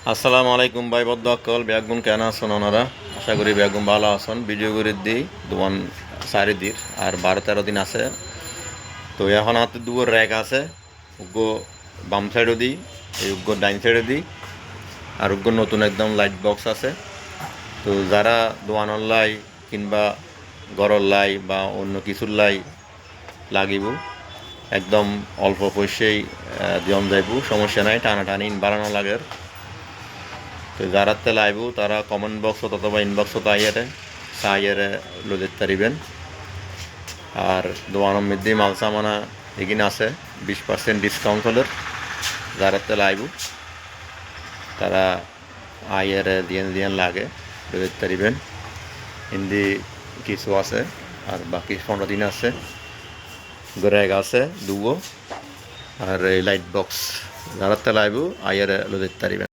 আসসালামু আলাইকুম ভাই বদ্দকল ব্যাগুন কেন আছেন ওনারা আশা করি ব্যাগুন ভালো আছেন ভিডিও করে দিই দোয়ান 4 দিন আর 12-13 দিন আছে তো এখন হাতে দুটো র্যাক আছে উগ্র বাম সাইডও দিই এই উগ্র ডাইন সাইডে দিই আর উগ্র নতুন একদম লাইট বক্স আছে তো যারা দোয়ানোর লাই কিংবা গরর লাই বা অন্য কিছুর লাই লাগিব একদম অল্প পয়সায় দিয়ন যাইব সমস্যা নাই টানাটানি বাড়ানো লাগে তো যারা তেলে আইব তারা কমেন্ট বক্স অথবা ইনবক্স আইয়ারে সাইয়ারে লোদের তারিবেন আর দোয়ানোর মধ্যে মাল সামানা এগিয়ে আছে 20% ডিসকাউন্ট হলের যারা তেলে আইব তারা আইয়ারে দিয়ান লাগে লোদের তারিবেন হিন্দি কিছু আছে আর বাকি 15 দিন আছে গ্রেগ আছে দুগো আর এই লাইট বক্স যারা তেলে আইব আইয়ারে লোদের তারিবেন